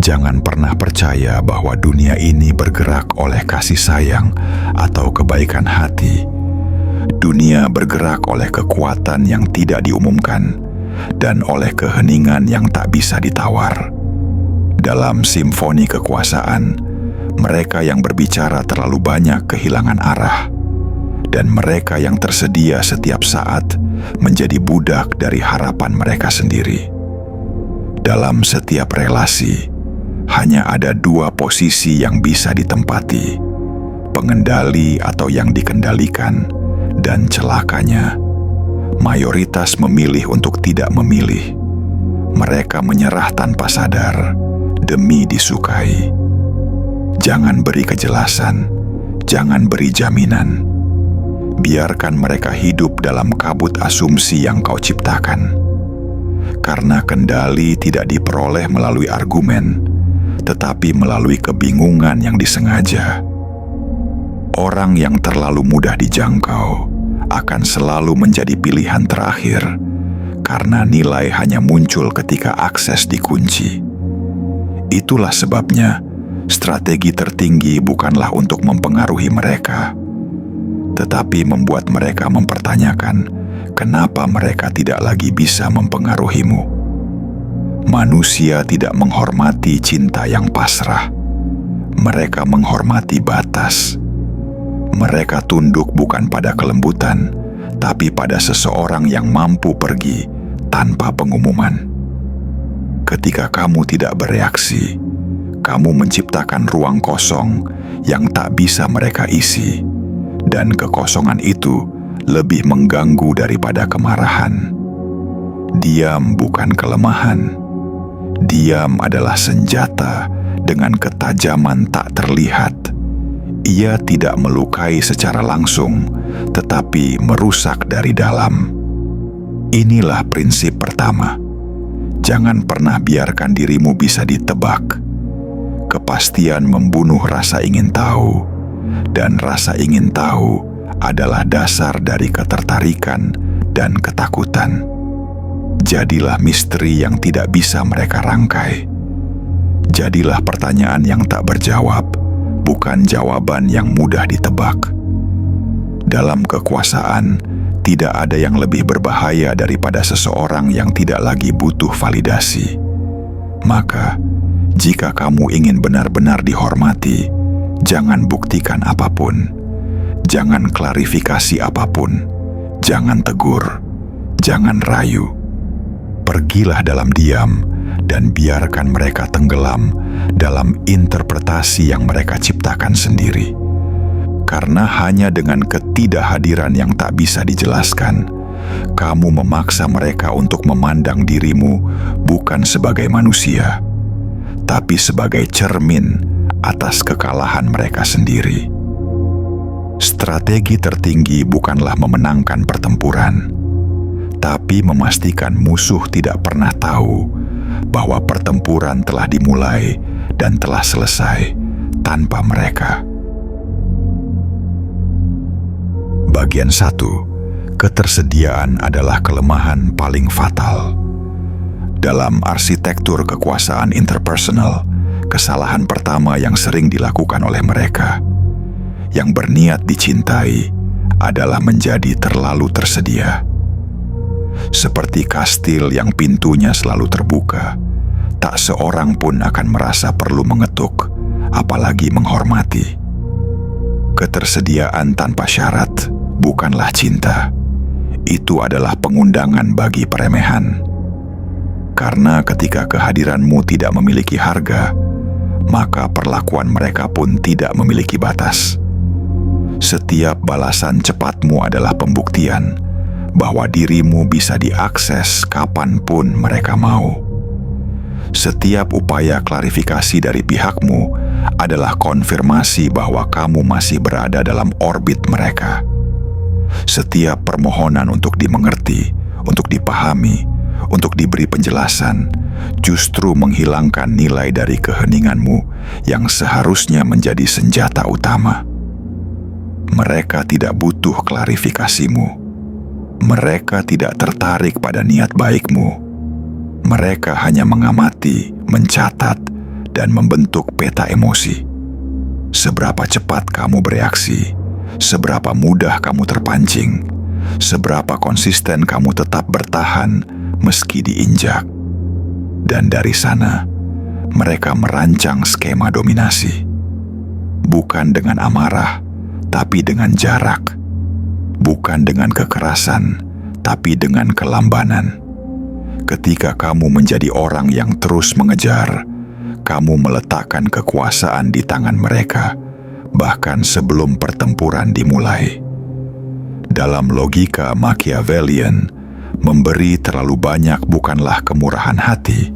Jangan pernah percaya bahwa dunia ini bergerak oleh kasih sayang atau kebaikan hati. Dunia bergerak oleh kekuatan yang tidak diumumkan dan oleh keheningan yang tak bisa ditawar. Dalam simfoni kekuasaan, mereka yang berbicara terlalu banyak kehilangan arah, dan mereka yang tersedia setiap saat menjadi budak dari harapan mereka sendiri. Dalam setiap relasi, hanya ada dua posisi yang bisa ditempati: pengendali atau yang dikendalikan, dan celakanya, mayoritas memilih untuk tidak memilih. Mereka menyerah tanpa sadar demi disukai. Jangan beri kejelasan, jangan beri jaminan. Biarkan mereka hidup dalam kabut asumsi yang kau ciptakan. Karena kendali tidak diperoleh melalui argumen, tetapi melalui kebingungan yang disengaja. Orang yang terlalu mudah dijangkau akan selalu menjadi pilihan terakhir, karena nilai hanya muncul ketika akses dikunci. Itulah sebabnya strategi tertinggi bukanlah untuk mempengaruhi mereka, tetapi membuat mereka mempertanyakan kenapa mereka tidak lagi bisa mempengaruhimu. Manusia tidak menghormati cinta yang pasrah. Mereka menghormati batas. Mereka tunduk bukan pada kelembutan, tapi pada seseorang yang mampu pergi tanpa pengumuman. Ketika kamu tidak bereaksi, kamu menciptakan ruang kosong yang tak bisa mereka isi, dan kekosongan itu lebih mengganggu daripada kemarahan. Diam bukan kelemahan. Diam adalah senjata dengan ketajaman tak terlihat. Ia tidak melukai secara langsung, tetapi merusak dari dalam. Inilah prinsip pertama. Jangan pernah biarkan dirimu bisa ditebak. Kepastian membunuh rasa ingin tahu, dan rasa ingin tahu adalah dasar dari ketertarikan dan ketakutan. Jadilah misteri yang tidak bisa mereka rangkai. Jadilah pertanyaan yang tak berjawab, bukan jawaban yang mudah ditebak. Dalam kekuasaan, tidak ada yang lebih berbahaya daripada seseorang yang tidak lagi butuh validasi. Maka, jika kamu ingin benar-benar dihormati, jangan buktikan apapun. Jangan klarifikasi apapun. Jangan tegur. Jangan rayu. Pergilah dalam diam dan biarkan mereka tenggelam dalam interpretasi yang mereka ciptakan sendiri. Karena hanya dengan ketidakhadiran yang tak bisa dijelaskan, kamu memaksa mereka untuk memandang dirimu bukan sebagai manusia, tapi sebagai cermin atas kekalahan mereka sendiri. Strategi tertinggi bukanlah memenangkan pertempuran, tapi memastikan musuh tidak pernah tahu bahwa pertempuran telah dimulai dan telah selesai tanpa mereka. Bagian 1. Ketersediaan adalah kelemahan paling fatal. Dalam arsitektur kekuasaan interpersonal, kesalahan pertama yang sering dilakukan oleh mereka yang berniat dicintai adalah menjadi terlalu tersedia. Seperti kastil yang pintunya selalu terbuka, tak seorang pun akan merasa perlu mengetuk, apalagi menghormati. Ketersediaan tanpa syarat bukanlah cinta. Itu adalah pengundangan bagi peremehan. Karena ketika kehadiranmu tidak memiliki harga, maka perlakuan mereka pun tidak memiliki batas. Setiap balasan cepatmu adalah pembuktian bahwa dirimu bisa diakses kapanpun mereka mau. Setiap upaya klarifikasi dari pihakmu adalah konfirmasi bahwa kamu masih berada dalam orbit mereka. Setiap permohonan untuk dimengerti, untuk dipahami, untuk diberi penjelasan, justru menghilangkan nilai dari keheninganmu yang seharusnya menjadi senjata utama. Mereka tidak butuh klarifikasimu. Mereka tidak tertarik pada niat baikmu. Mereka hanya mengamati, mencatat, dan membentuk peta emosi. Seberapa cepat kamu bereaksi, seberapa mudah kamu terpancing, seberapa konsisten kamu tetap bertahan meski diinjak. Dan dari sana, mereka merancang skema dominasi. Bukan dengan amarah, tapi dengan jarak. Bukan dengan kekerasan, tapi dengan kelambanan. Ketika kamu menjadi orang yang terus mengejar, kamu meletakkan kekuasaan di tangan mereka, bahkan sebelum pertempuran dimulai. Dalam logika Machiavellian, memberi terlalu banyak bukanlah kemurahan hati.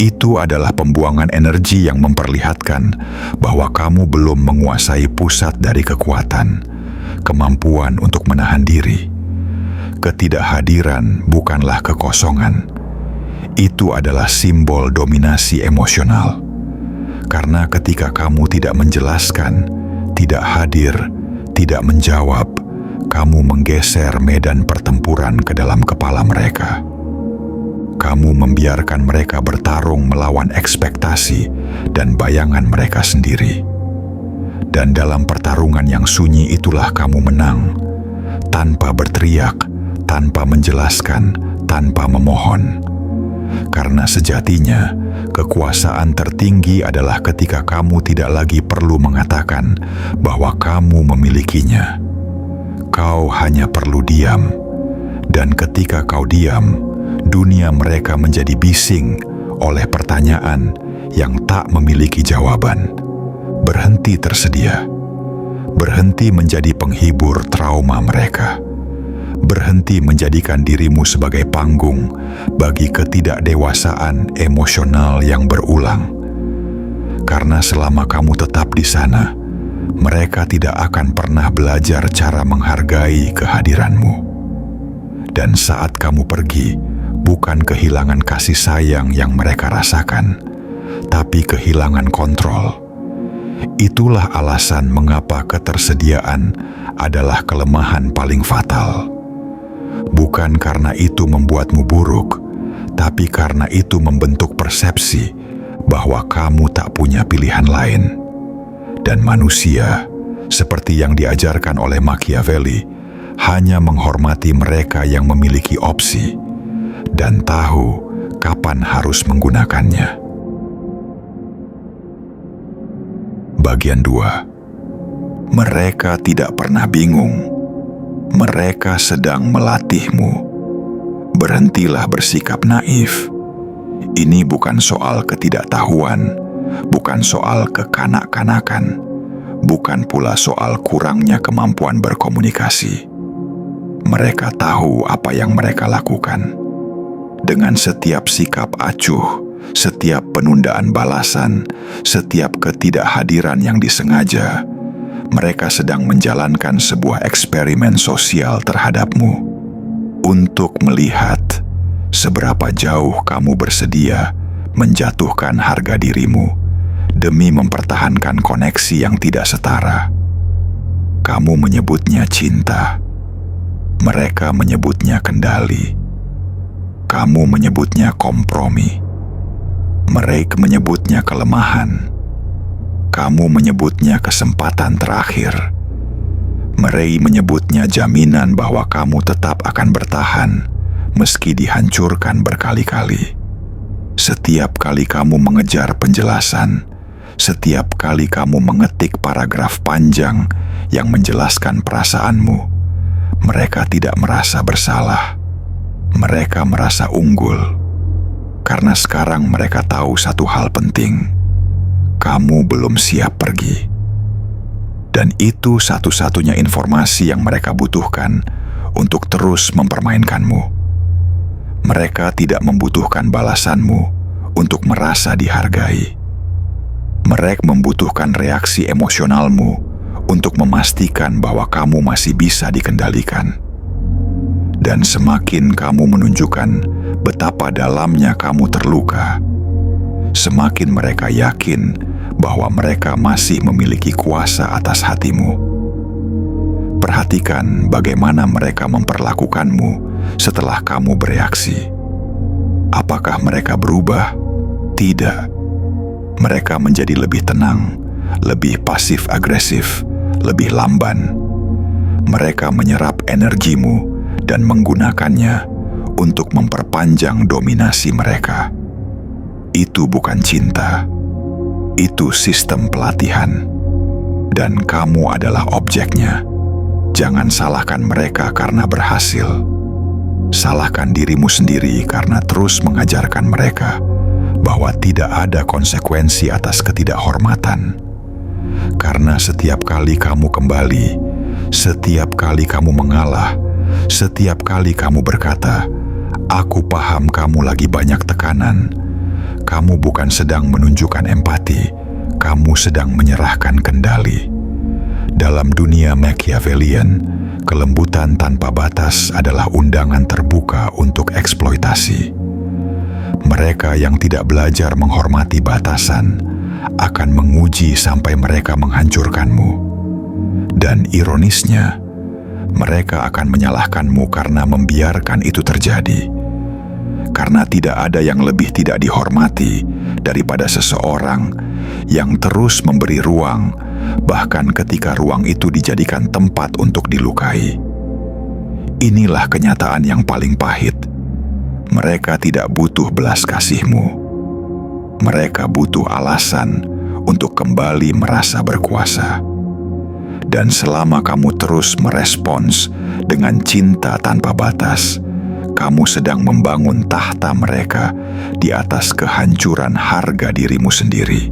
Itu adalah pembuangan energi yang memperlihatkan bahwa kamu belum menguasai pusat dari kekuatan, kemampuan untuk menahan diri. Ketidakhadiran bukanlah kekosongan. Itu adalah simbol dominasi emosional. Karena ketika kamu tidak menjelaskan, tidak hadir, tidak menjawab, kamu menggeser medan pertempuran ke dalam kepala mereka. Kamu membiarkan mereka bertarung melawan ekspektasi dan bayangan mereka sendiri. Dan dalam pertarungan yang sunyi itulah kamu menang, tanpa berteriak, tanpa menjelaskan, tanpa memohon. Karena sejatinya, kekuasaan tertinggi adalah ketika kamu tidak lagi perlu mengatakan bahwa kamu memilikinya. Kau hanya perlu diam, dan ketika kau diam, dunia mereka menjadi bising oleh pertanyaan yang tak memiliki jawaban. Berhenti tersedia, berhenti menjadi penghibur trauma mereka, berhenti menjadikan dirimu sebagai panggung bagi ketidakdewasaan emosional yang berulang. Karena selama kamu tetap di sana, mereka tidak akan pernah belajar cara menghargai kehadiranmu. Dan saat kamu pergi, bukan kehilangan kasih sayang yang mereka rasakan, tapi kehilangan kontrol. Itulah alasan mengapa ketersediaan adalah kelemahan paling fatal. Bukan karena itu membuatmu buruk, tapi karena itu membentuk persepsi bahwa kamu tak punya pilihan lain. Dan manusia, seperti yang diajarkan oleh Machiavelli, hanya menghormati mereka yang memiliki opsi dan tahu kapan harus menggunakannya. Bagian 2. Mereka tidak pernah bingung. Mereka sedang melatihmu. Berhentilah bersikap naif. Ini bukan soal ketidaktahuan, bukan soal kekanak-kanakan, bukan pula soal kurangnya kemampuan berkomunikasi. Mereka tahu apa yang mereka lakukan. Dengan setiap sikap acuh, setiap penundaan balasan, setiap ketidakhadiran yang disengaja, mereka sedang menjalankan sebuah eksperimen sosial terhadapmu untuk melihat seberapa jauh kamu bersedia menjatuhkan harga dirimu demi mempertahankan koneksi yang tidak setara. Kamu menyebutnya cinta, mereka menyebutnya kendali. Kamu menyebutnya kompromi, mereka menyebutnya kelemahan. Kamu menyebutnya kesempatan terakhir. Mereka menyebutnya jaminan bahwa kamu tetap akan bertahan meski dihancurkan berkali-kali. Setiap kali kamu mengejar penjelasan, setiap kali kamu mengetik paragraf panjang yang menjelaskan perasaanmu, mereka tidak merasa bersalah. Mereka merasa unggul. Karena sekarang mereka tahu satu hal penting. Kamu belum siap pergi. Dan itu satu-satunya informasi yang mereka butuhkan untuk terus mempermainkanmu. Mereka tidak membutuhkan balasanmu untuk merasa dihargai. Mereka membutuhkan reaksi emosionalmu untuk memastikan bahwa kamu masih bisa dikendalikan. Dan semakin kamu menunjukkan betapa dalamnya kamu terluka, semakin mereka yakin bahwa mereka masih memiliki kuasa atas hatimu. Perhatikan bagaimana mereka memperlakukanmu setelah kamu bereaksi. Apakah mereka berubah? Tidak. Mereka menjadi lebih tenang, lebih pasif-agresif, lebih lamban. Mereka menyerap energimu dan menggunakannya untuk memperpanjang dominasi mereka. Itu bukan cinta, itu sistem pelatihan, dan kamu adalah objeknya. Jangan salahkan mereka karena berhasil. Salahkan dirimu sendiri karena terus mengajarkan mereka bahwa tidak ada konsekuensi atas ketidakhormatan. Karena setiap kali kamu kembali, setiap kali kamu mengalah, setiap kali kamu berkata, "Aku paham kamu lagi banyak tekanan," kamu bukan sedang menunjukkan empati, kamu sedang menyerahkan kendali. Dalam dunia Machiavellian, kelembutan tanpa batas adalah undangan terbuka untuk eksploitasi. Mereka yang tidak belajar menghormati batasan akan menguji sampai mereka menghancurkanmu. Dan ironisnya, mereka akan menyalahkanmu karena membiarkan itu terjadi. Karena tidak ada yang lebih tidak dihormati daripada seseorang yang terus memberi ruang, bahkan ketika ruang itu dijadikan tempat untuk dilukai. Inilah kenyataan yang paling pahit. Mereka tidak butuh belas kasihmu. Mereka butuh alasan untuk kembali merasa berkuasa. Dan selama kamu terus merespons dengan cinta tanpa batas, kamu sedang membangun tahta mereka di atas kehancuran harga dirimu sendiri.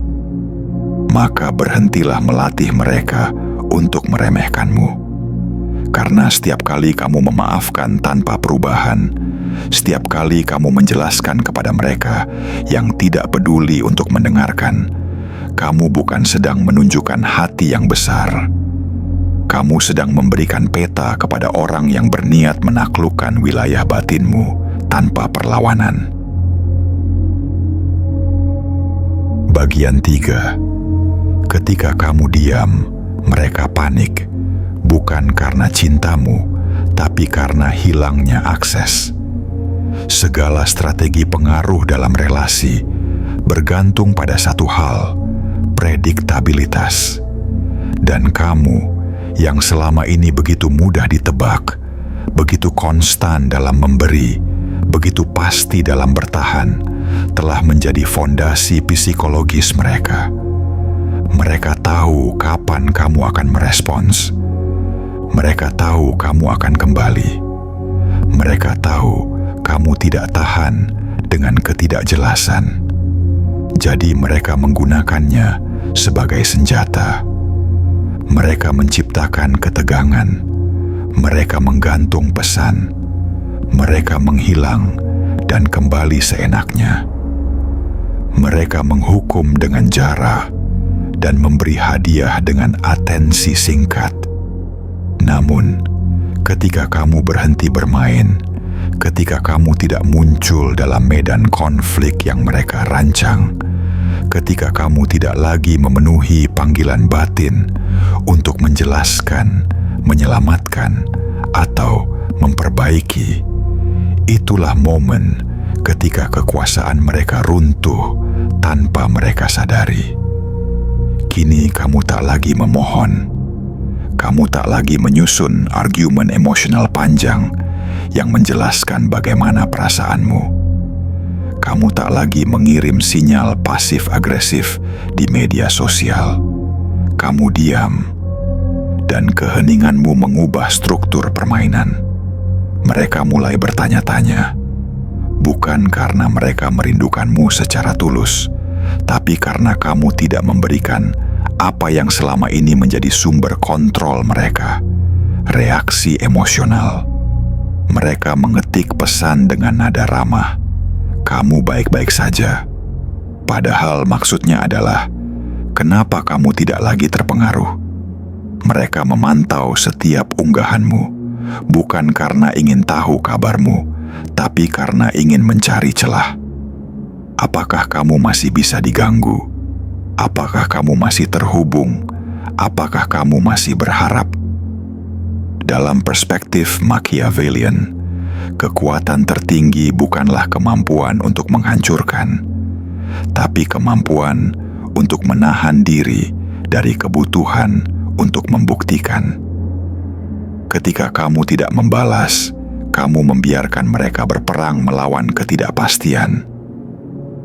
Maka berhentilah melatih mereka untuk meremehkanmu. Karena setiap kali kamu memaafkan tanpa perubahan, setiap kali kamu menjelaskan kepada mereka yang tidak peduli untuk mendengarkan, kamu bukan sedang menunjukkan hati yang besar. Kamu sedang memberikan peta kepada orang yang berniat menaklukkan wilayah batinmu tanpa perlawanan. Bagian 3. Ketika kamu diam, mereka panik, bukan karena cintamu, tapi karena hilangnya akses. Segala strategi pengaruh dalam relasi bergantung pada satu hal, prediktabilitas. Dan kamu yang selama ini begitu mudah ditebak, begitu konstan dalam memberi, begitu pasti dalam bertahan, telah menjadi fondasi psikologis mereka. Mereka tahu kapan kamu akan merespons. Mereka tahu kamu akan kembali. Mereka tahu kamu tidak tahan dengan ketidakjelasan. Jadi mereka menggunakannya sebagai senjata. Mereka menciptakan ketegangan. Mereka menggantung pesan. Mereka menghilang dan kembali seenaknya. Mereka menghukum dengan jara dan memberi hadiah dengan atensi singkat. Namun, ketika kamu berhenti bermain, ketika kamu tidak muncul dalam medan konflik yang mereka rancang, ketika kamu tidak lagi memenuhi panggilan batin untuk menjelaskan, menyelamatkan, atau memperbaiki, itulah momen ketika kekuasaan mereka runtuh tanpa mereka sadari. Kini kamu tak lagi memohon. Kamu tak lagi menyusun argumen emosional panjang yang menjelaskan bagaimana perasaanmu. Kamu tak lagi mengirim sinyal pasif-agresif di media sosial. Kamu diam, dan keheninganmu mengubah struktur permainan. Mereka mulai bertanya-tanya, bukan karena mereka merindukanmu secara tulus, tapi karena kamu tidak memberikan apa yang selama ini menjadi sumber kontrol mereka, reaksi emosional. Mereka mengetik pesan dengan nada ramah, "Kamu baik-baik saja." Padahal maksudnya adalah, kenapa kamu tidak lagi terpengaruh? Mereka memantau setiap unggahanmu, bukan karena ingin tahu kabarmu, tapi karena ingin mencari celah. Apakah kamu masih bisa diganggu? Apakah kamu masih terhubung? Apakah kamu masih berharap? Dalam perspektif Machiavellian, kekuatan tertinggi bukanlah kemampuan untuk menghancurkan, tapi kemampuan untuk menahan diri dari kebutuhan untuk membuktikan. Ketika kamu tidak membalas, kamu membiarkan mereka berperang melawan ketidakpastian.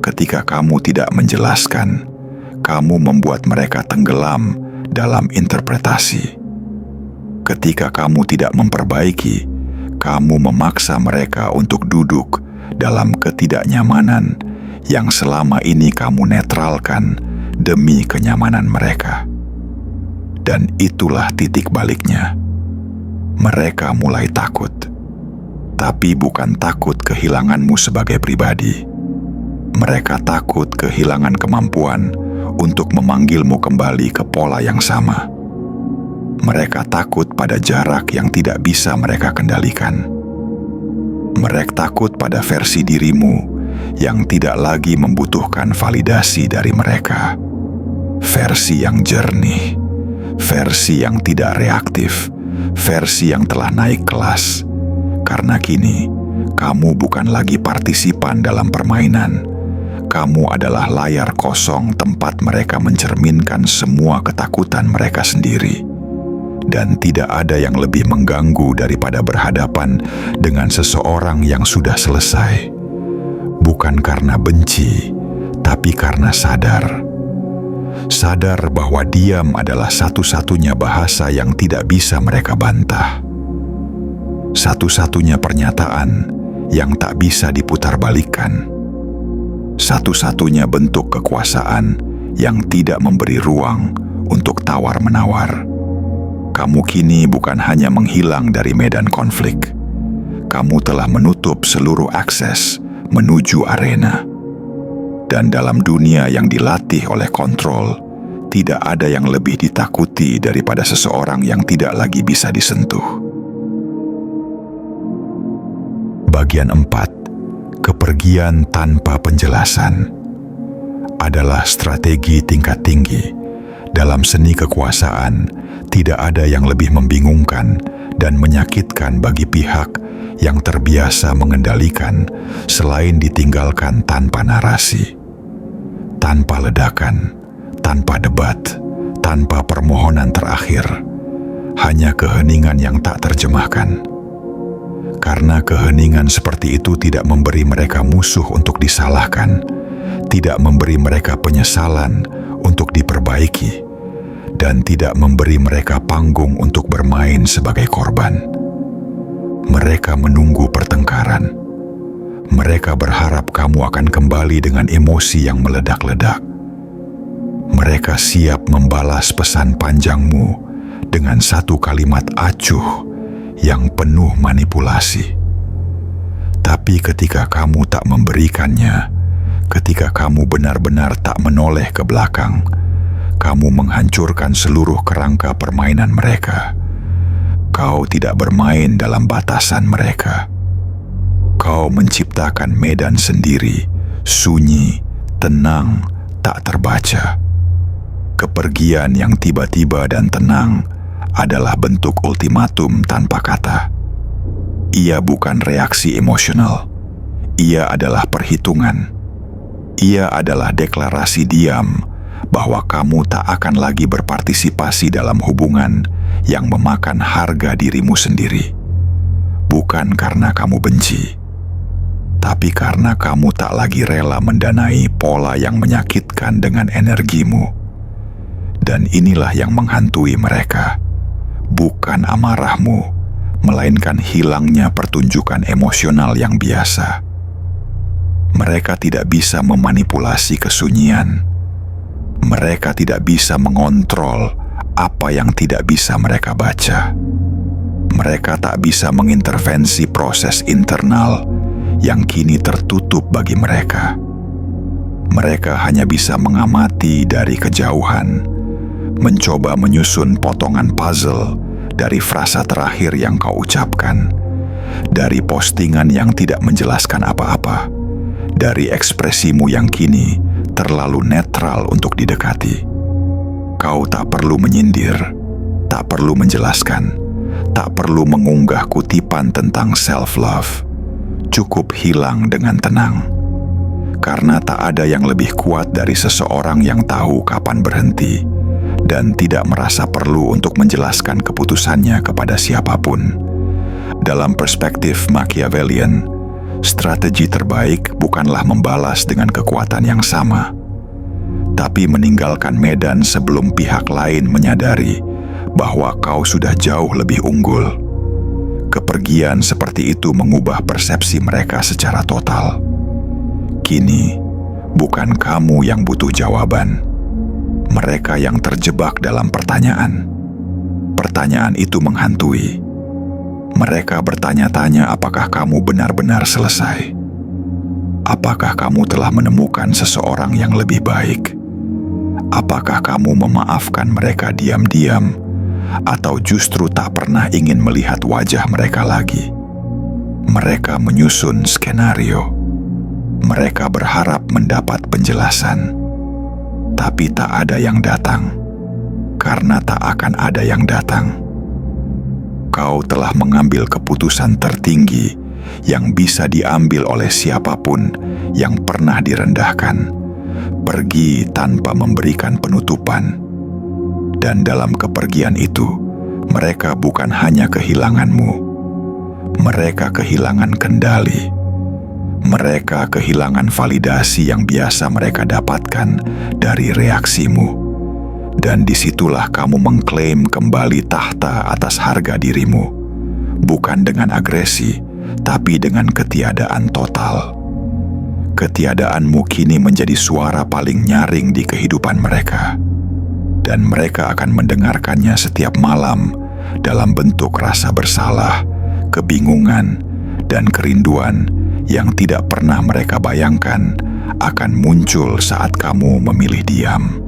Ketika kamu tidak menjelaskan, kamu membuat mereka tenggelam dalam interpretasi. Ketika kamu tidak memperbaiki, kamu memaksa mereka untuk duduk dalam ketidaknyamanan yang selama ini kamu netralkan demi kenyamanan mereka. Dan itulah titik baliknya. Mereka mulai takut. Tapi bukan takut kehilanganmu sebagai pribadi. Mereka takut kehilangan kemampuan untuk memanggilmu kembali ke pola yang sama. Mereka takut pada jarak yang tidak bisa mereka kendalikan. Mereka takut pada versi dirimu yang tidak lagi membutuhkan validasi dari mereka. Versi yang jernih, versi yang tidak reaktif, versi yang telah naik kelas. Karena kini, kamu bukan lagi partisipan dalam permainan. Kamu adalah layar kosong tempat mereka mencerminkan semua ketakutan mereka sendiri. Dan tidak ada yang lebih mengganggu daripada berhadapan dengan seseorang yang sudah selesai. Bukan karena benci, tapi karena sadar. Sadar bahwa diam adalah satu-satunya bahasa yang tidak bisa mereka bantah. Satu-satunya pernyataan yang tak bisa diputarbalikkan. Satu-satunya bentuk kekuasaan yang tidak memberi ruang untuk tawar-menawar. Kamu kini bukan hanya menghilang dari medan konflik. Kamu telah menutup seluruh akses menuju arena. Dan dalam dunia yang dilatih oleh kontrol, tidak ada yang lebih ditakuti daripada seseorang yang tidak lagi bisa disentuh. Bagian 4. Kepergian tanpa penjelasan adalah strategi tingkat tinggi. Dalam seni kekuasaan, tidak ada yang lebih membingungkan dan menyakitkan bagi pihak yang terbiasa mengendalikan selain ditinggalkan tanpa narasi, tanpa ledakan, tanpa debat, tanpa permohonan terakhir, hanya keheningan yang tak terjemahkan. Karena keheningan seperti itu tidak memberi mereka musuh untuk disalahkan, tidak memberi mereka penyesalan untuk diperbaiki, dan tidak memberi mereka panggung untuk bermain sebagai korban. Mereka menunggu pertengkaran. Mereka berharap kamu akan kembali dengan emosi yang meledak-ledak. Mereka siap membalas pesan panjangmu dengan satu kalimat acuh yang penuh manipulasi. Tapi ketika kamu tak memberikannya, ketika kamu benar-benar tak menoleh ke belakang, kamu menghancurkan seluruh kerangka permainan mereka. Kau tidak bermain dalam batasan mereka. Kau menciptakan medan sendiri, sunyi, tenang, tak terbaca. Kepergian yang tiba-tiba dan tenang adalah bentuk ultimatum tanpa kata. Ia bukan reaksi emosional. Ia adalah perhitungan. Ia adalah deklarasi diam bahwa kamu tak akan lagi berpartisipasi dalam hubungan yang memakan harga dirimu sendiri. Bukan karena kamu benci, tapi karena kamu tak lagi rela mendanai pola yang menyakitkan dengan energimu. Dan inilah yang menghantui mereka. Bukan amarahmu, melainkan hilangnya pertunjukan emosional yang biasa. Mereka tidak bisa memanipulasi kesunyian. Mereka tidak bisa mengontrol apa yang tidak bisa mereka baca. Mereka tak bisa mengintervensi proses internal yang kini tertutup bagi mereka. Mereka hanya bisa mengamati dari kejauhan, mencoba menyusun potongan puzzle dari frasa terakhir yang kau ucapkan, dari postingan yang tidak menjelaskan apa-apa, dari ekspresimu yang kini terlalu netral untuk didekati. Kau tak perlu menyindir, tak perlu menjelaskan, tak perlu mengunggah kutipan tentang self-love. Cukup hilang dengan tenang. Karena tak ada yang lebih kuat dari seseorang yang tahu kapan berhenti dan tidak merasa perlu untuk menjelaskan keputusannya kepada siapapun. Dalam perspektif Machiavellian, strategi terbaik bukanlah membalas dengan kekuatan yang sama, tapi meninggalkan medan sebelum pihak lain menyadari bahwa kau sudah jauh lebih unggul. Kepergian seperti itu mengubah persepsi mereka secara total. Kini, bukan kamu yang butuh jawaban. Mereka yang terjebak dalam pertanyaan. Pertanyaan itu menghantui. Mereka bertanya-tanya apakah kamu benar-benar selesai. Apakah kamu telah menemukan seseorang yang lebih baik? Apakah kamu memaafkan mereka diam-diam, atau justru tak pernah ingin melihat wajah mereka lagi? Mereka menyusun skenario. Mereka berharap mendapat penjelasan, tapi tak ada yang datang, karena tak akan ada yang datang. Kau telah mengambil keputusan tertinggi yang bisa diambil oleh siapapun yang pernah direndahkan, pergi tanpa memberikan penutupan. Dan dalam kepergian itu, mereka bukan hanya kehilanganmu, mereka kehilangan kendali. Mereka kehilangan validasi yang biasa mereka dapatkan dari reaksimu. Dan disitulah kamu mengklaim kembali tahta atas harga dirimu. Bukan dengan agresi, tapi dengan ketiadaan total. Ketiadaanmu kini menjadi suara paling nyaring di kehidupan mereka. Dan mereka akan mendengarkannya setiap malam dalam bentuk rasa bersalah, kebingungan, dan kerinduan yang tidak pernah mereka bayangkan akan muncul saat kamu memilih diam.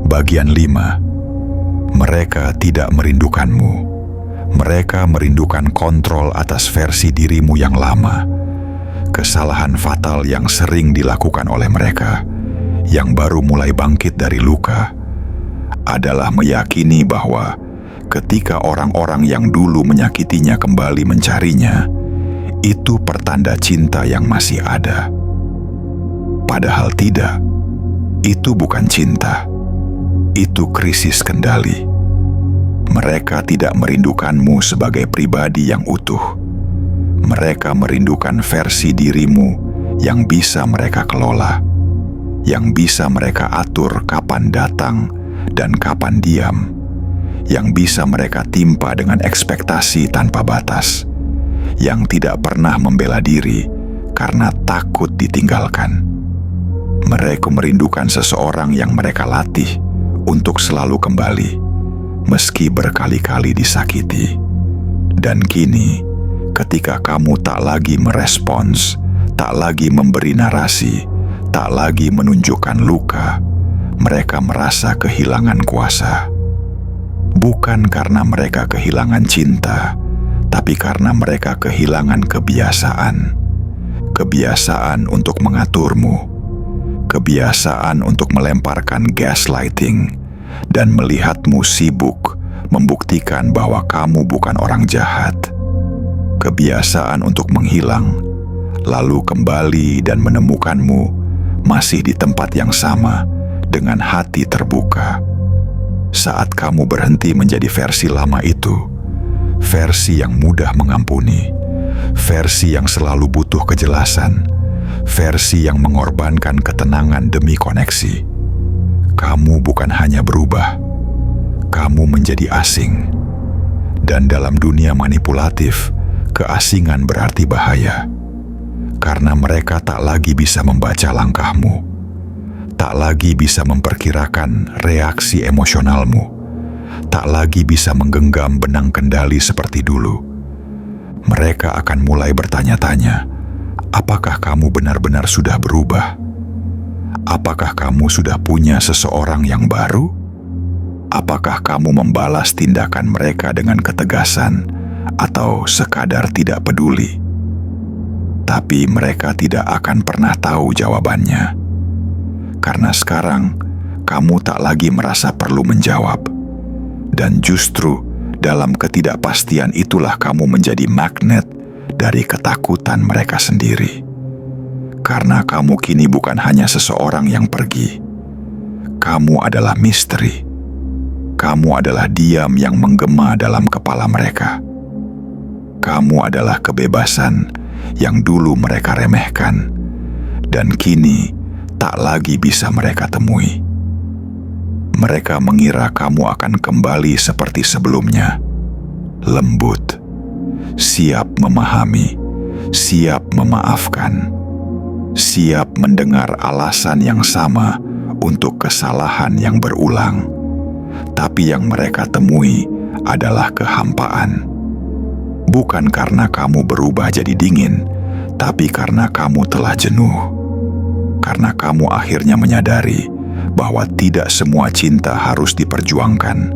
Bagian 5. Mereka tidak merindukanmu. Mereka merindukan kontrol atas versi dirimu yang lama. Kesalahan fatal yang sering dilakukan oleh mereka, yang baru mulai bangkit dari luka, adalah meyakini bahwa ketika orang-orang yang dulu menyakitinya kembali mencarinya, itu pertanda cinta yang masih ada. Padahal tidak, itu bukan cinta, itu krisis kendali. Mereka tidak merindukanmu sebagai pribadi yang utuh. Mereka merindukan versi dirimu yang bisa mereka kelola, yang bisa mereka atur kapan datang dan kapan diam, yang bisa mereka timpa dengan ekspektasi tanpa batas, yang tidak pernah membela diri karena takut ditinggalkan. Mereka merindukan seseorang yang mereka latih untuk selalu kembali, meski berkali-kali disakiti. Dan kini, ketika kamu tak lagi merespons, tak lagi memberi narasi, tak lagi menunjukkan luka, mereka merasa kehilangan kuasa. Bukan karena mereka kehilangan cinta, tapi karena mereka kehilangan kebiasaan. Kebiasaan untuk mengaturmu, kebiasaan untuk melemparkan gaslighting, dan melihatmu sibuk membuktikan bahwa kamu bukan orang jahat. Kebiasaan untuk menghilang, lalu kembali dan menemukanmu masih di tempat yang sama dengan hati terbuka. Saat kamu berhenti menjadi versi lama itu, versi yang mudah mengampuni, versi yang selalu butuh kejelasan, versi yang mengorbankan ketenangan demi koneksi, kamu bukan hanya berubah, kamu menjadi asing. Dan dalam dunia manipulatif, keasingan berarti bahaya, karena mereka tak lagi bisa membaca langkahmu, tak lagi bisa memperkirakan reaksi emosionalmu, tak lagi bisa menggenggam benang kendali seperti dulu. Mereka akan mulai bertanya-tanya, apakah kamu benar-benar sudah berubah? Apakah kamu sudah punya seseorang yang baru? Apakah kamu membalas tindakan mereka dengan ketegasan atau sekadar tidak peduli? Tapi mereka tidak akan pernah tahu jawabannya. Karena sekarang, kamu tak lagi merasa perlu menjawab. Dan justru dalam ketidakpastian itulah kamu menjadi magnet dari ketakutan mereka sendiri. Karena kamu kini bukan hanya seseorang yang pergi. Kamu adalah misteri. Kamu adalah diam yang menggema dalam kepala mereka. Kamu adalah kebebasan yang dulu mereka remehkan dan kini tak lagi bisa mereka temui. Mereka mengira kamu akan kembali seperti sebelumnya, lembut, siap memahami, siap memaafkan, siap mendengar alasan yang sama untuk kesalahan yang berulang. Tapi yang mereka temui adalah kehampaan. Bukan karena kamu berubah jadi dingin, tapi karena kamu telah jenuh. Karena kamu akhirnya menyadari bahwa tidak semua cinta harus diperjuangkan,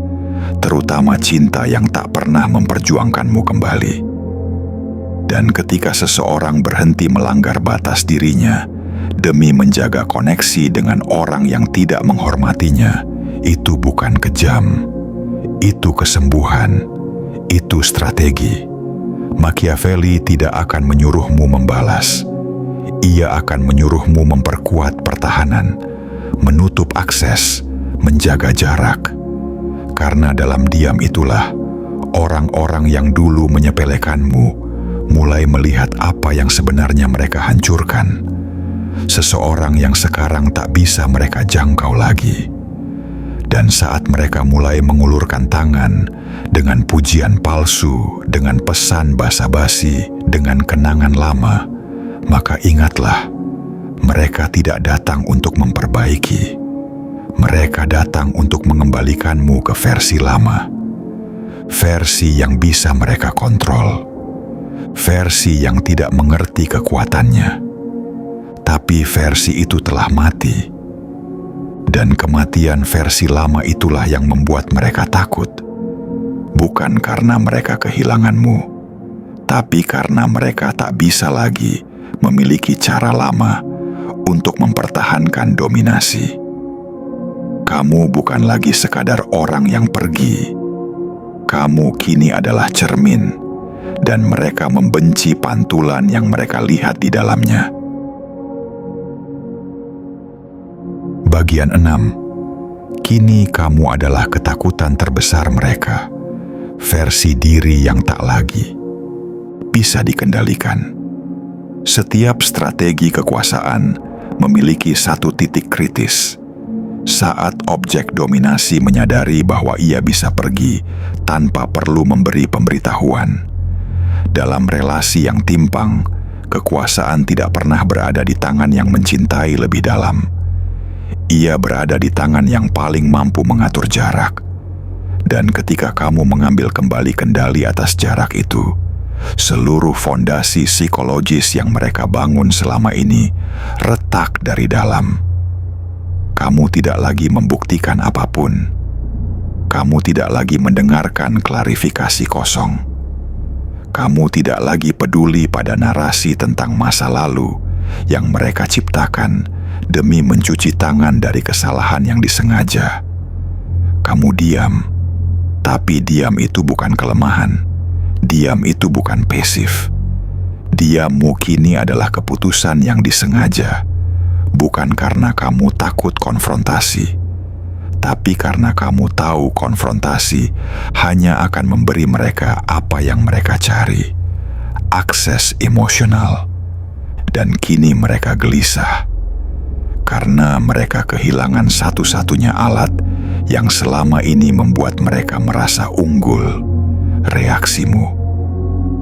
terutama cinta yang tak pernah memperjuangkanmu kembali. Dan ketika seseorang berhenti melanggar batas dirinya demi menjaga koneksi dengan orang yang tidak menghormatinya, itu bukan kejam, itu kesembuhan, itu strategi. Machiavelli tidak akan menyuruhmu membalas. Ia akan menyuruhmu memperkuat pertahanan, menutup akses, menjaga jarak. Karena dalam diam itulah orang-orang yang dulu menyepelekanmu mulai melihat apa yang sebenarnya mereka hancurkan. Seseorang yang sekarang tak bisa mereka jangkau lagi. Dan saat mereka mulai mengulurkan tangan dengan pujian palsu, dengan pesan basa-basi, dengan kenangan lama, maka ingatlah, mereka tidak datang untuk memperbaiki. Mereka datang untuk mengembalikanmu ke versi lama. Versi yang bisa mereka kontrol. Versi yang tidak mengerti kekuatannya. Tapi versi itu telah mati. Dan kematian versi lama itulah yang membuat mereka takut. Bukan karena mereka kehilanganmu, tapi karena mereka tak bisa lagi memiliki cara lama untuk mempertahankan dominasi. Kamu bukan lagi sekadar orang yang pergi. Kamu kini adalah cermin, dan mereka membenci pantulan yang mereka lihat di dalamnya. Bagian 6. Kini kamu adalah ketakutan terbesar mereka, versi diri yang tak lagi bisa dikendalikan. Setiap strategi kekuasaan memiliki satu titik kritis. Saat objek dominasi menyadari bahwa ia bisa pergi tanpa perlu memberi pemberitahuan. Dalam relasi yang timpang, kekuasaan tidak pernah berada di tangan yang mencintai lebih dalam. Ia berada di tangan yang paling mampu mengatur jarak. Dan ketika kamu mengambil kembali kendali atas jarak itu, seluruh fondasi psikologis yang mereka bangun selama ini retak dari dalam. Kamu tidak lagi membuktikan apapun. Kamu tidak lagi mendengarkan klarifikasi kosong. Kamu tidak lagi peduli pada narasi tentang masa lalu yang mereka ciptakan demi mencuci tangan dari kesalahan yang disengaja. Kamu diam, tapi diam itu bukan kelemahan. Diam itu bukan pasif. Diammu kini adalah keputusan yang disengaja, bukan karena kamu takut konfrontasi, tapi karena kamu tahu konfrontasi hanya akan memberi mereka apa yang mereka cari, akses emosional. Dan kini mereka gelisah, karena mereka kehilangan satu-satunya alat yang selama ini membuat mereka merasa unggul, reaksimu.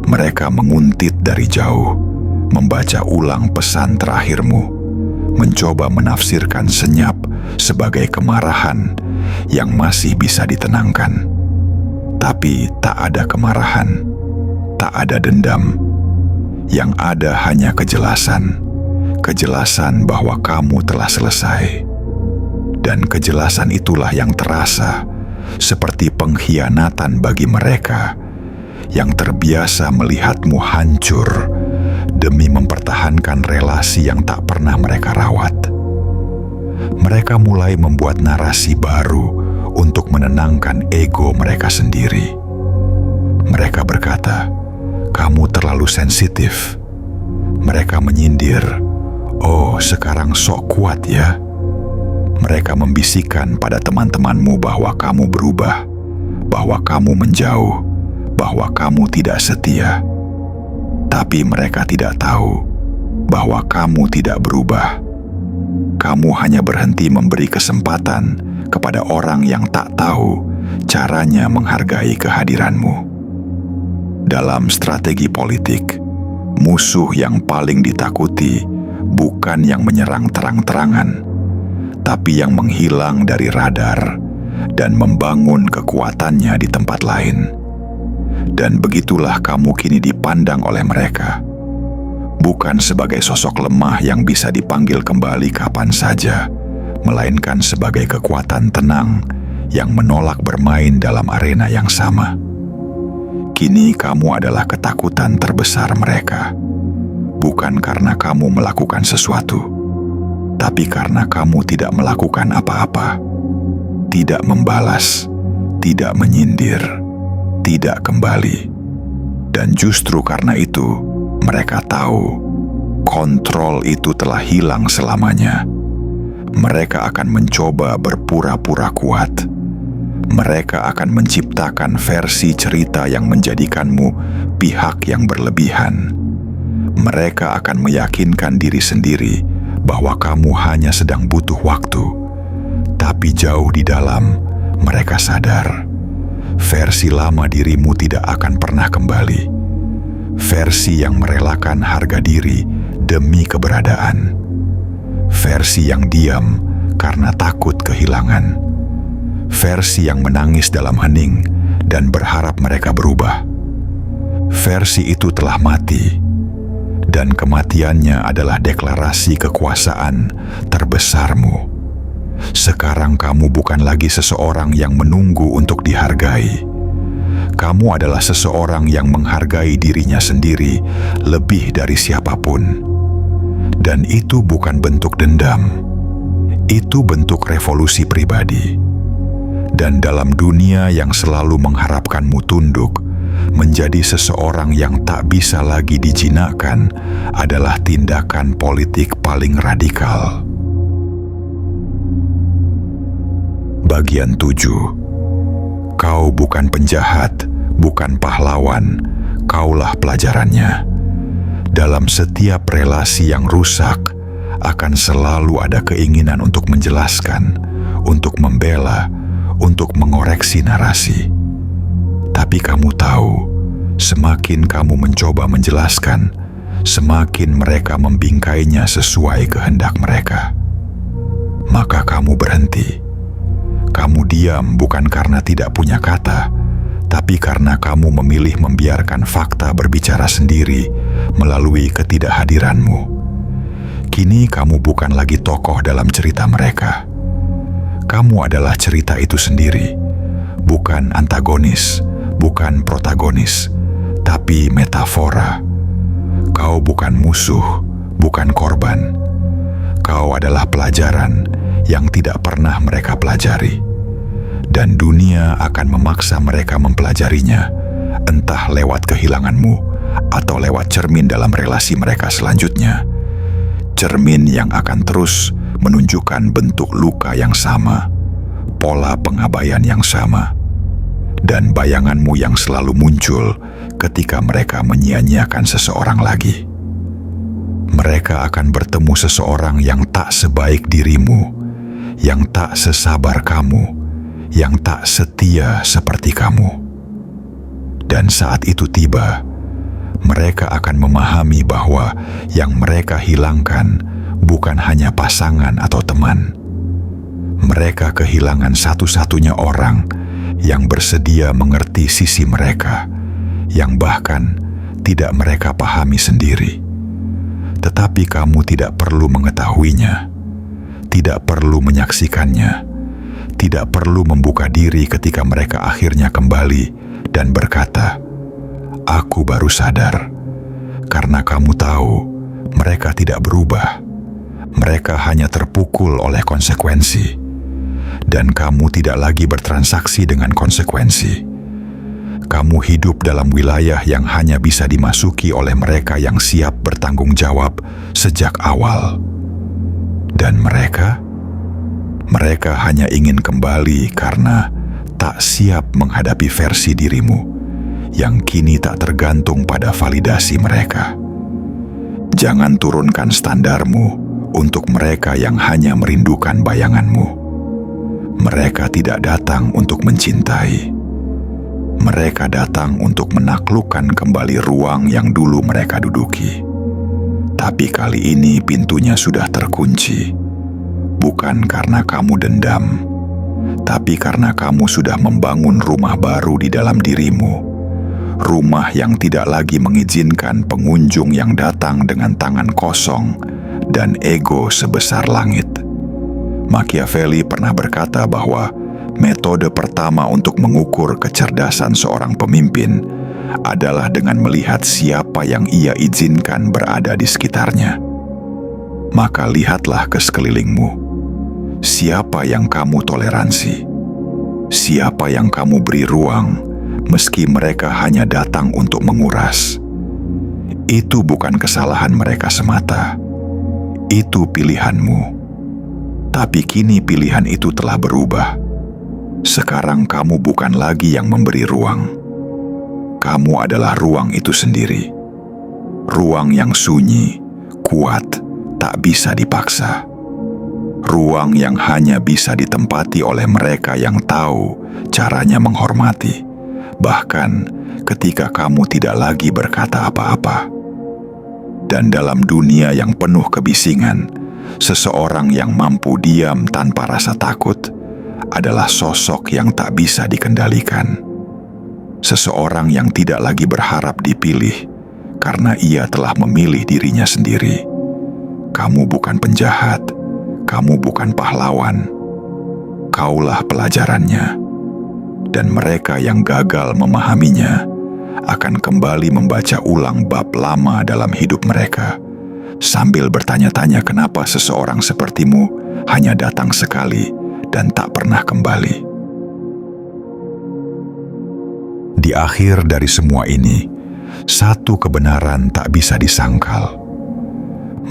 Mereka menguntit dari jauh, membaca ulang pesan terakhirmu, mencoba menafsirkan senyap sebagai kemarahan yang masih bisa ditenangkan. Tapi tak ada kemarahan, tak ada dendam. Yang ada hanya kejelasan. Kejelasan bahwa kamu telah selesai. Dan kejelasan itulah yang terasa seperti pengkhianatan bagi mereka yang terbiasa melihatmu hancur demi mempertahankan relasi yang tak pernah mereka rawat. Mereka mulai membuat narasi baru untuk menenangkan ego mereka sendiri. Mereka berkata, "Kamu terlalu sensitif." Mereka menyindir, "Oh, sekarang sok kuat ya." Mereka membisikkan pada teman-temanmu bahwa kamu berubah, bahwa kamu menjauh, bahwa kamu tidak setia. Tapi mereka tidak tahu bahwa kamu tidak berubah. Kamu hanya berhenti memberi kesempatan kepada orang yang tak tahu caranya menghargai kehadiranmu. Dalam strategi politik, musuh yang paling ditakuti bukan yang menyerang terang-terangan, tapi yang menghilang dari radar dan membangun kekuatannya di tempat lain. Dan begitulah kamu kini dipandang oleh mereka, bukan sebagai sosok lemah yang bisa dipanggil kembali kapan saja, melainkan sebagai kekuatan tenang yang menolak bermain dalam arena yang sama. Kini kamu adalah ketakutan terbesar mereka, bukan karena kamu melakukan sesuatu, tapi karena kamu tidak melakukan apa-apa, tidak membalas, tidak menyindir, tidak kembali. Dan justru karena itu, mereka tahu kontrol itu telah hilang selamanya. Mereka akan mencoba berpura-pura kuat. Mereka akan menciptakan versi cerita yang menjadikanmu pihak yang berlebihan. Mereka akan meyakinkan diri sendiri bahwa kamu hanya sedang butuh waktu. Tapi jauh di dalam, mereka sadar versi lama dirimu tidak akan pernah kembali. Versi yang merelakan harga diri demi keberadaan. Versi yang diam karena takut kehilangan. Versi yang menangis dalam hening dan berharap mereka berubah. Versi itu telah mati, dan kematiannya adalah deklarasi kekuasaan terbesarmu. Sekarang kamu bukan lagi seseorang yang menunggu untuk dihargai. Kamu adalah seseorang yang menghargai dirinya sendiri lebih dari siapapun. Dan itu bukan bentuk dendam. Itu bentuk revolusi pribadi. Dan dalam dunia yang selalu mengharapkanmu tunduk, menjadi seseorang yang tak bisa lagi dijinakkan adalah tindakan politik paling radikal. Bagian 7. Kau bukan penjahat, bukan pahlawan, kaulah pelajarannya. Dalam setiap relasi yang rusak, akan selalu ada keinginan untuk menjelaskan, untuk membela, untuk mengoreksi narasi. Tapi kamu tahu, semakin kamu mencoba menjelaskan, semakin mereka membingkainya sesuai kehendak mereka. Maka kamu berhenti. Kamu diam bukan karena tidak punya kata, tapi karena kamu memilih membiarkan fakta berbicara sendiri melalui ketidakhadiranmu. Kini kamu bukan lagi tokoh dalam cerita mereka. Kamu adalah cerita itu sendiri, bukan antagonis, bukan protagonis, tapi metafora. Kau bukan musuh, bukan korban. Kau adalah pelajaran yang tidak pernah mereka pelajari. Dan dunia akan memaksa mereka mempelajarinya, entah lewat kehilanganmu atau lewat cermin dalam relasi mereka selanjutnya. Cermin yang akan terus menunjukkan bentuk luka yang sama, pola pengabaian yang sama, dan bayanganmu yang selalu muncul ketika mereka menyia-nyiakan seseorang lagi. Mereka akan bertemu seseorang yang tak sebaik dirimu, yang tak sesabar kamu, yang tak setia seperti kamu. Dan saat itu tiba, mereka akan memahami bahwa yang mereka hilangkan bukan hanya pasangan atau teman. Mereka kehilangan satu-satunya orang yang bersedia mengerti sisi mereka, yang bahkan tidak mereka pahami sendiri. Tetapi kamu tidak perlu mengetahuinya, tidak perlu menyaksikannya, tidak perlu membuka diri ketika mereka akhirnya kembali dan berkata, "Aku baru sadar," karena kamu tahu mereka tidak berubah. Mereka hanya terpukul oleh konsekuensi, dan kamu tidak lagi bertransaksi dengan konsekuensi. Kamu hidup dalam wilayah yang hanya bisa dimasuki oleh mereka yang siap bertanggung jawab sejak awal. Dan mereka hanya ingin kembali karena tak siap menghadapi versi dirimu yang kini tak tergantung pada validasi mereka. Jangan turunkan standarmu untuk mereka yang hanya merindukan bayanganmu. Mereka tidak datang untuk mencintai. Mereka datang untuk menaklukkan kembali ruang yang dulu mereka duduki. Tapi kali ini pintunya sudah terkunci. Bukan karena kamu dendam, tapi karena kamu sudah membangun rumah baru di dalam dirimu. Rumah yang tidak lagi mengizinkan pengunjung yang datang dengan tangan kosong dan ego sebesar langit. Machiavelli pernah berkata bahwa metode pertama untuk mengukur kecerdasan seorang pemimpin adalah dengan melihat siapa yang ia izinkan berada di sekitarnya. Maka lihatlah ke sekelilingmu. Siapa yang kamu toleransi? Siapa yang kamu beri ruang meski mereka hanya datang untuk menguras? Itu bukan kesalahan mereka semata. Itu pilihanmu. Tapi kini pilihan itu telah berubah. Sekarang kamu bukan lagi yang memberi ruang. Kamu adalah ruang itu sendiri. Ruang yang sunyi, kuat, tak bisa dipaksa. Ruang yang hanya bisa ditempati oleh mereka yang tahu caranya menghormati, bahkan ketika kamu tidak lagi berkata apa-apa. Dan dalam dunia yang penuh kebisingan, seseorang yang mampu diam tanpa rasa takut adalah sosok yang tak bisa dikendalikan. Seseorang yang tidak lagi berharap dipilih karena ia telah memilih dirinya sendiri. Kamu bukan penjahat, kamu bukan pahlawan. Kaulah pelajarannya. Dan mereka yang gagal memahaminya akan kembali membaca ulang bab lama dalam hidup mereka, sambil bertanya-tanya kenapa seseorang sepertimu hanya datang sekali dan tak pernah kembali. Di akhir dari semua ini, satu kebenaran tak bisa disangkal.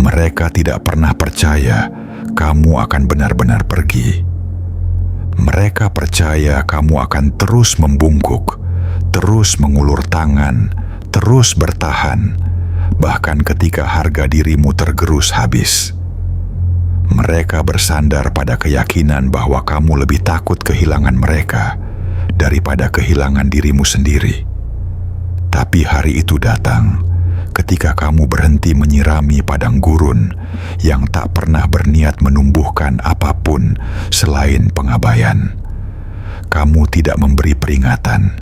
Mereka tidak pernah percaya kamu akan benar-benar pergi. Mereka percaya kamu akan terus membungkuk, terus mengulur tangan, terus bertahan, bahkan ketika harga dirimu tergerus habis. Mereka bersandar pada keyakinan bahwa kamu lebih takut kehilangan mereka daripada kehilangan dirimu sendiri. Tapi hari itu datang ketika kamu berhenti menyirami padang gurun yang tak pernah berniat menumbuhkan apapun selain pengabaian. Kamu tidak memberi peringatan,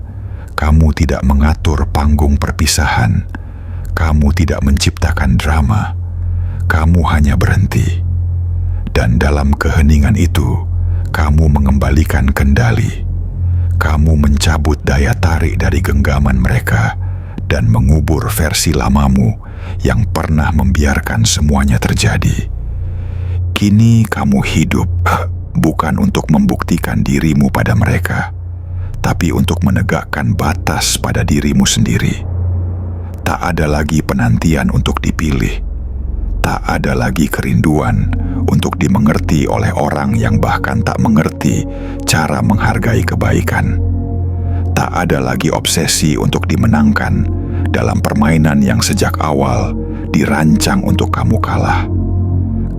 kamu tidak mengatur panggung perpisahan, kamu tidak menciptakan drama, kamu hanya berhenti. Dan dalam keheningan itu, kamu mengembalikan kendali. Kamu mencabut daya tarik dari genggaman mereka dan mengubur versi lamamu yang pernah membiarkan semuanya terjadi. Kini kamu hidup bukan untuk membuktikan dirimu pada mereka, tapi untuk menegakkan batas pada dirimu sendiri. Tak ada lagi penantian untuk dipilih. Tak ada lagi kerinduan untuk dimengerti oleh orang yang bahkan tak mengerti cara menghargai kebaikan. Tak ada lagi obsesi untuk dimenangkan dalam permainan yang sejak awal dirancang untuk kamu kalah.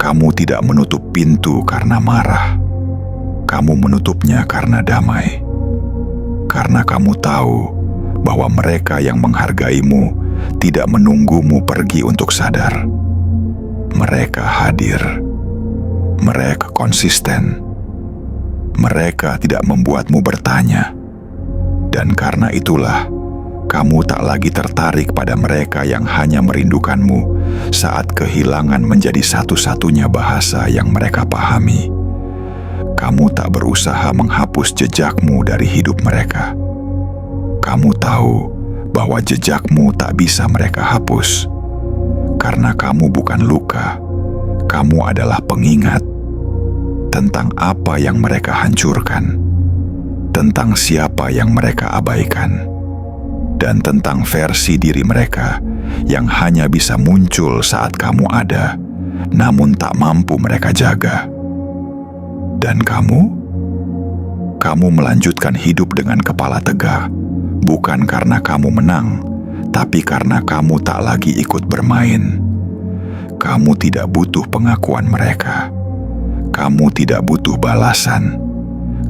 Kamu tidak menutup pintu karena marah. Kamu menutupnya karena damai. Karena kamu tahu bahwa mereka yang menghargaimu tidak menunggumu pergi untuk sadar. Mereka hadir. Mereka konsisten. Mereka tidak membuatmu bertanya. Dan karena itulah, kamu tak lagi tertarik pada mereka yang hanya merindukanmu saat kehilangan menjadi satu-satunya bahasa yang mereka pahami. Kamu tak berusaha menghapus jejakmu dari hidup mereka. Kamu tahu bahwa jejakmu tak bisa mereka hapus. Karena kamu bukan luka, kamu adalah pengingat tentang apa yang mereka hancurkan, tentang siapa yang mereka abaikan, dan tentang versi diri mereka yang hanya bisa muncul saat kamu ada, namun tak mampu mereka jaga. Dan kamu melanjutkan hidup dengan kepala tegak, bukan karena kamu menang, tapi karena kamu tak lagi ikut bermain. Kamu tidak butuh pengakuan mereka. Kamu tidak butuh balasan.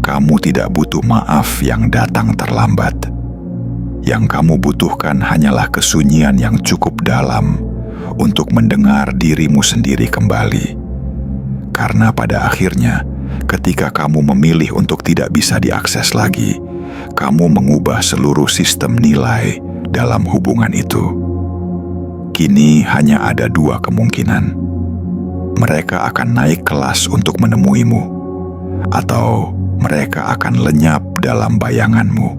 Kamu tidak butuh maaf yang datang terlambat. Yang kamu butuhkan hanyalah kesunyian yang cukup dalam untuk mendengar dirimu sendiri kembali. Karena pada akhirnya, ketika kamu memilih untuk tidak bisa diakses lagi, kamu mengubah seluruh sistem nilai dalam hubungan itu. Kini hanya ada dua kemungkinan. Mereka akan naik kelas untuk menemuimu, atau mereka akan lenyap dalam bayanganmu,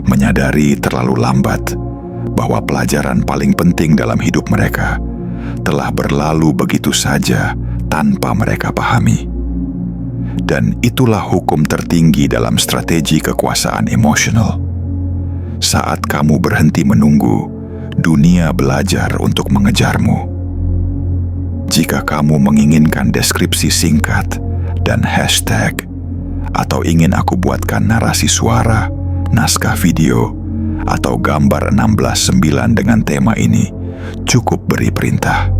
menyadari terlalu lambat bahwa pelajaran paling penting dalam hidup mereka telah berlalu begitu saja tanpa mereka pahami. Dan itulah hukum tertinggi dalam strategi kekuasaan emosional. Saat kamu berhenti menunggu, dunia belajar untuk mengejarmu. Jika kamu menginginkan deskripsi singkat dan hashtag, atau ingin aku buatkan narasi suara, naskah video, atau gambar 16:9 dengan tema ini, cukup beri perintah.